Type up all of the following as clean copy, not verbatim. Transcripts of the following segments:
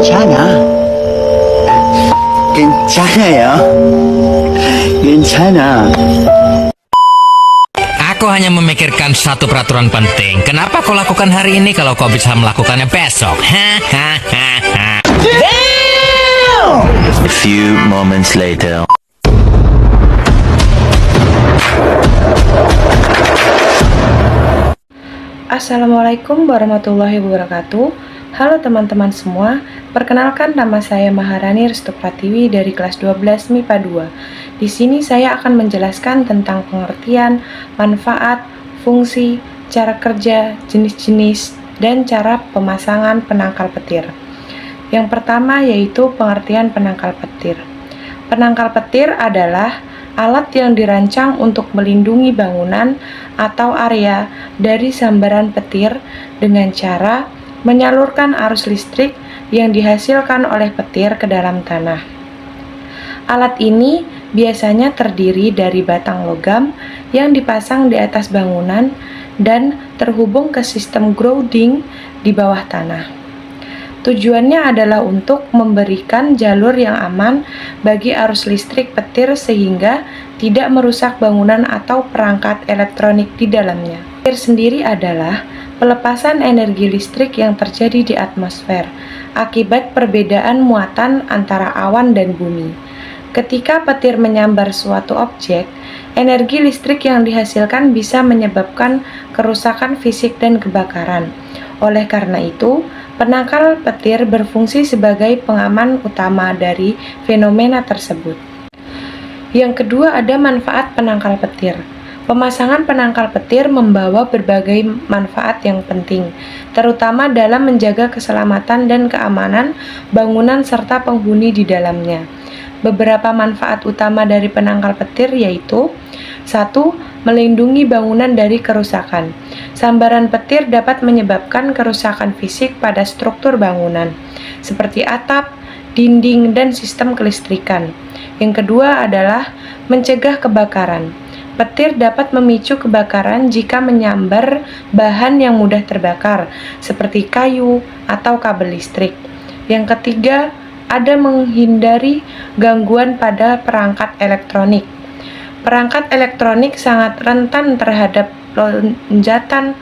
괜찮아. 괜찮아요. 괜찮아. Aku hanya memikirkan satu peraturan penting. Kenapa kau lakukan hari ini kalau kau bisa melakukannya besok? Hahaha. A few moments later. Assalamualaikum warahmatullahi wabarakatuh. Halo teman-teman semua, perkenalkan nama saya Maharani Restu Pratiwi dari kelas 12 MIPA 2. Di sini saya akan menjelaskan tentang pengertian, manfaat, fungsi, cara kerja, jenis-jenis, dan cara pemasangan penangkal petir. Yang pertama yaitu pengertian penangkal petir. Penangkal petir adalah alat yang dirancang untuk melindungi bangunan atau area dari sambaran petir dengan cara menyalurkan arus listrik yang dihasilkan oleh petir ke dalam tanah. Alat ini biasanya terdiri dari batang logam yang dipasang di atas bangunan dan terhubung ke sistem grounding di bawah tanah. Tujuannya adalah untuk memberikan jalur yang aman bagi arus listrik petir sehingga tidak merusak bangunan atau perangkat elektronik di dalamnya. Petir sendiri adalah pelepasan energi listrik yang terjadi di atmosfer akibat perbedaan muatan antara awan dan bumi. Ketika petir menyambar suatu objek, energi listrik yang dihasilkan bisa menyebabkan kerusakan fisik dan kebakaran. Oleh karena itu, penangkal petir berfungsi sebagai pengaman utama dari fenomena tersebut. Yang kedua ada manfaat penangkal petir. Pemasangan penangkal petir membawa berbagai manfaat yang penting, terutama dalam menjaga keselamatan dan keamanan bangunan serta penghuni di dalamnya. Beberapa manfaat utama dari penangkal petir yaitu: 1. Melindungi bangunan dari kerusakan. Sambaran petir dapat menyebabkan kerusakan fisik pada struktur bangunan, seperti atap, dinding, dan sistem kelistrikan. Yang kedua adalah mencegah kebakaran. Petir dapat memicu kebakaran jika menyambar bahan yang mudah terbakar, seperti kayu atau kabel listrik. Yang ketiga, ada menghindari gangguan pada perangkat elektronik. Perangkat elektronik sangat rentan terhadap lonjatan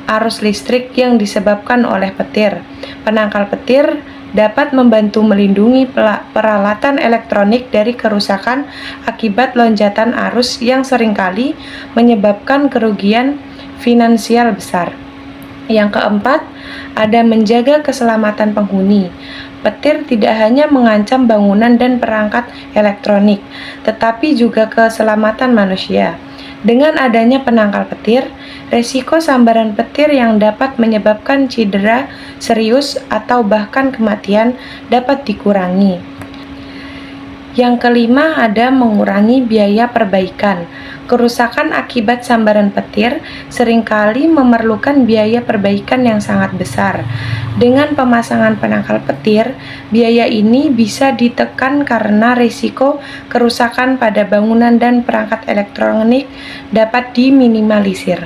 arus listrik yang disebabkan oleh petir. Penangkal petir dapat membantu melindungi peralatan elektronik dari kerusakan akibat lonjatan arus yang seringkali menyebabkan kerugian finansial besar. Yang keempat, ada menjaga keselamatan penghuni. Petir tidak hanya mengancam bangunan dan perangkat elektronik, tetapi juga keselamatan manusia. Dengan adanya penangkal petir, resiko sambaran petir yang dapat menyebabkan cedera serius atau bahkan kematian dapat dikurangi. Yang kelima ada mengurangi biaya perbaikan. Kerusakan akibat sambaran petir seringkali memerlukan biaya perbaikan yang sangat besar. Dengan pemasangan penangkal petir, biaya ini bisa ditekan karena risiko kerusakan pada bangunan dan perangkat elektronik dapat diminimalisir.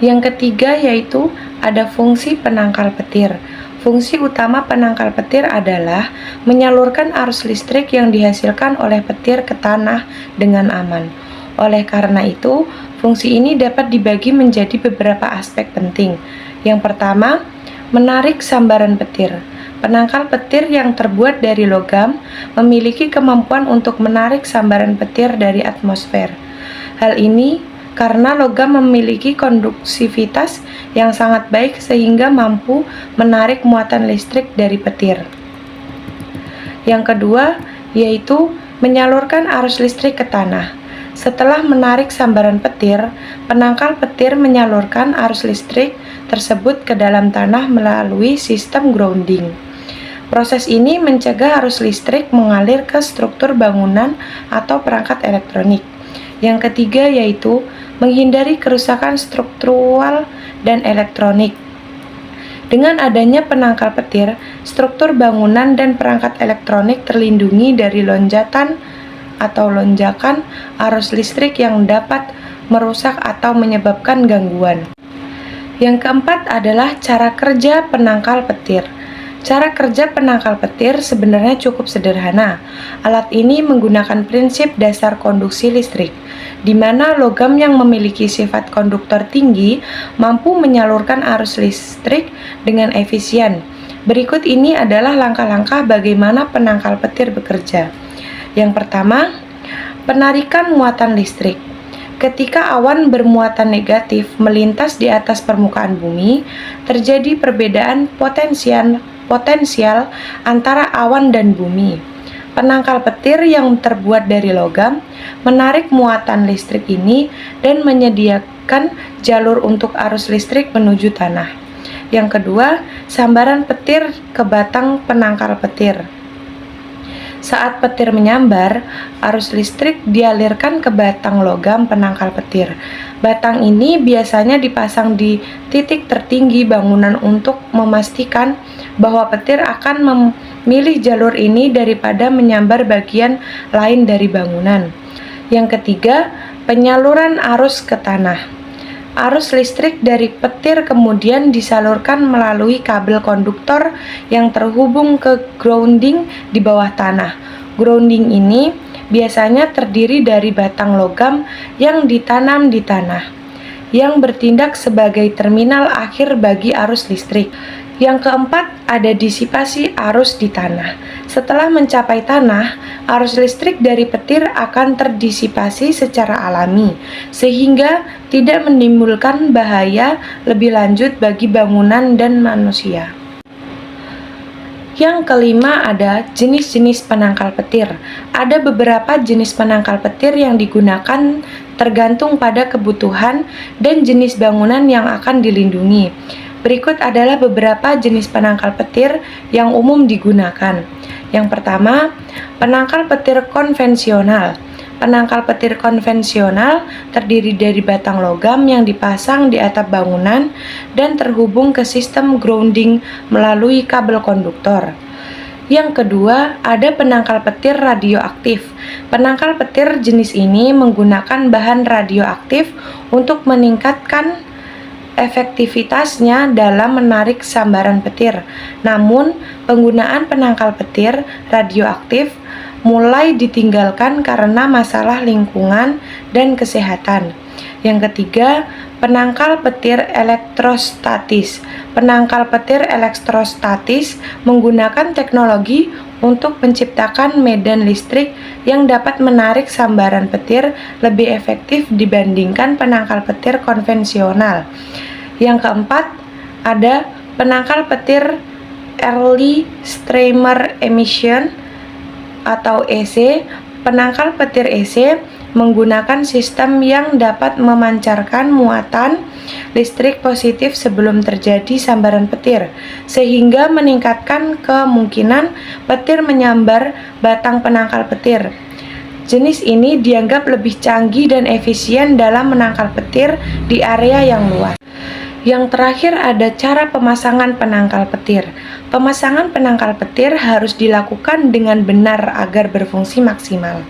Yang ketiga yaitu ada fungsi penangkal petir. Fungsi utama penangkal petir adalah menyalurkan arus listrik yang dihasilkan oleh petir ke tanah dengan aman. Oleh karena itu, fungsi ini dapat dibagi menjadi beberapa aspek penting. Yang pertama, menarik sambaran petir. Penangkal petir yang terbuat dari logam memiliki kemampuan untuk menarik sambaran petir dari atmosfer. Hal ini karena logam memiliki konduksivitas yang sangat baik sehingga mampu menarik muatan listrik dari petir. Yang kedua, yaitu menyalurkan arus listrik ke tanah. Setelah menarik sambaran petir, penangkal petir menyalurkan arus listrik tersebut ke dalam tanah melalui sistem grounding. Proses ini mencegah arus listrik mengalir ke struktur bangunan atau perangkat elektronik. Yang ketiga yaitu menghindari kerusakan struktural dan elektronik. Dengan adanya penangkal petir, struktur bangunan dan perangkat elektronik terlindungi dari lonjakan arus listrik yang dapat merusak atau menyebabkan gangguan. Yang keempat adalah cara kerja penangkal petir. Cara kerja penangkal petir sebenarnya cukup sederhana. Alat ini menggunakan prinsip dasar konduksi listrik, di mana logam yang memiliki sifat konduktor tinggi mampu menyalurkan arus listrik dengan efisien. Berikut ini adalah langkah-langkah bagaimana penangkal petir bekerja. Yang pertama, penarikan muatan listrik. Ketika awan bermuatan negatif melintas di atas permukaan bumi, terjadi perbedaan potensial antara awan dan bumi. Penangkal petir yang terbuat dari logam menarik muatan listrik ini dan menyediakan jalur untuk arus listrik menuju tanah. Yang kedua, sambaran petir ke batang penangkal petir. Saat petir menyambar, arus listrik dialirkan ke batang logam penangkal petir. Batang ini biasanya dipasang di titik tertinggi bangunan untuk memastikan bahwa petir akan memilih jalur ini daripada menyambar bagian lain dari bangunan. Yang ketiga, penyaluran arus ke tanah. Arus listrik dari petir kemudian disalurkan melalui kabel konduktor yang terhubung ke grounding di bawah tanah. Grounding ini biasanya terdiri dari batang logam yang ditanam di tanah, yang bertindak sebagai terminal akhir bagi arus listrik. Yang keempat, ada disipasi arus di tanah. Setelah mencapai tanah, arus listrik dari petir akan terdisipasi secara alami, sehingga tidak menimbulkan bahaya lebih lanjut bagi bangunan dan manusia. Yang kelima, ada jenis-jenis penangkal petir. Ada beberapa jenis penangkal petir yang digunakan tergantung pada kebutuhan dan jenis bangunan yang akan dilindungi. Berikut adalah beberapa jenis penangkal petir yang umum digunakan. Yang pertama, penangkal petir konvensional. Penangkal petir konvensional terdiri dari batang logam yang dipasang di atap bangunan dan terhubung ke sistem grounding melalui kabel konduktor. Yang kedua, ada penangkal petir radioaktif. Penangkal petir jenis ini menggunakan bahan radioaktif untuk meningkatkan efektivitasnya dalam menarik sambaran petir. Namun, penggunaan penangkal petir radioaktif mulai ditinggalkan karena masalah lingkungan dan kesehatan. Yang ketiga, penangkal petir elektrostatis. Penangkal petir elektrostatis menggunakan teknologi untuk menciptakan medan listrik yang dapat menarik sambaran petir lebih efektif dibandingkan penangkal petir konvensional. Yang keempat, ada penangkal petir Early Streamer Emission atau EC. Penangkal petir EC menggunakan sistem yang dapat memancarkan muatan listrik positif sebelum terjadi sambaran petir, sehingga meningkatkan kemungkinan petir menyambar batang penangkal petir. Jenis ini dianggap lebih canggih dan efisien dalam menangkal petir di area yang luas. Yang terakhir, ada cara pemasangan penangkal petir. Pemasangan penangkal petir harus dilakukan dengan benar agar berfungsi maksimal.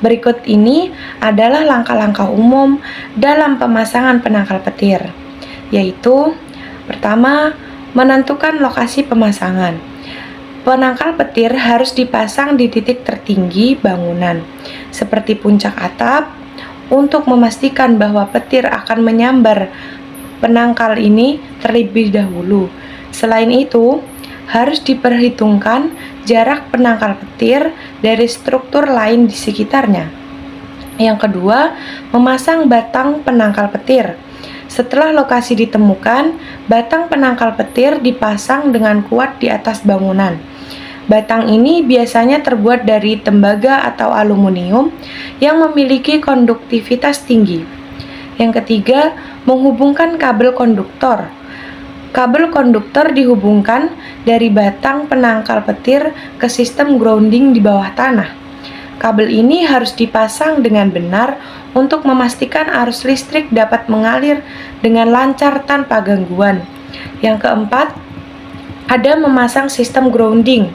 Berikut ini adalah langkah-langkah umum dalam pemasangan penangkal petir, yaitu pertama, menentukan lokasi pemasangan. Penangkal petir harus dipasang di titik tertinggi bangunan, seperti puncak atap, untuk memastikan bahwa petir akan menyambar penangkal ini terlebih dahulu. Selain itu, harus diperhitungkan jarak penangkal petir dari struktur lain di sekitarnya. Yang kedua, memasang batang penangkal petir. Setelah lokasi ditemukan, batang penangkal petir dipasang dengan kuat di atas bangunan. Batang ini biasanya terbuat dari tembaga atau aluminium yang memiliki konduktivitas tinggi. Yang ketiga, menghubungkan kabel konduktor. Kabel konduktor dihubungkan dari batang penangkal petir ke sistem grounding di bawah tanah. Kabel ini harus dipasang dengan benar untuk memastikan arus listrik dapat mengalir dengan lancar tanpa gangguan. Yang keempat, ada memasang sistem grounding.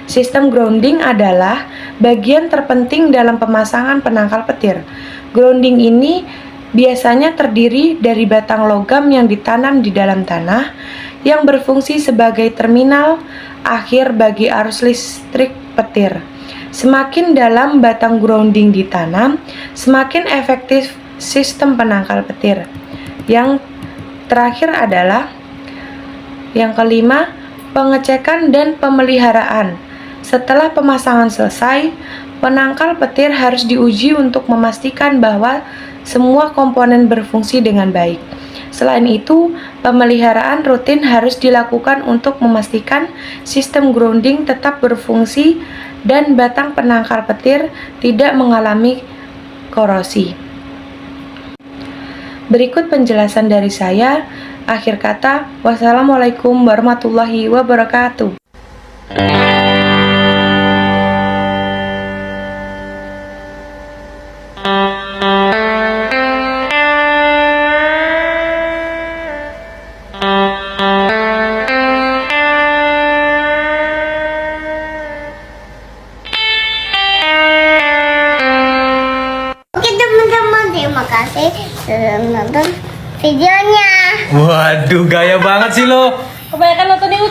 Sistem grounding adalah bagian terpenting dalam pemasangan penangkal petir. Grounding ini biasanya terdiri dari batang logam yang ditanam di dalam tanah yang berfungsi sebagai terminal akhir bagi arus listrik petir. Semakin dalam batang grounding ditanam, semakin efektif sistem penangkal petir. Yang terakhir adalah yang kelima, pengecekan dan pemeliharaan. Setelah pemasangan selesai, penangkal petir harus diuji untuk memastikan bahwa semua komponen berfungsi dengan baik. Selain itu, pemeliharaan rutin harus dilakukan untuk memastikan sistem grounding tetap berfungsi dan batang penangkal petir tidak mengalami korosi. Berikut penjelasan dari saya. Akhir kata, wassalamualaikum warahmatullahi wabarakatuh. Oke teman-teman, terima kasih sudah menonton videonya. Waduh, gaya banget sih lo. Kebanyakan nonton YouTube.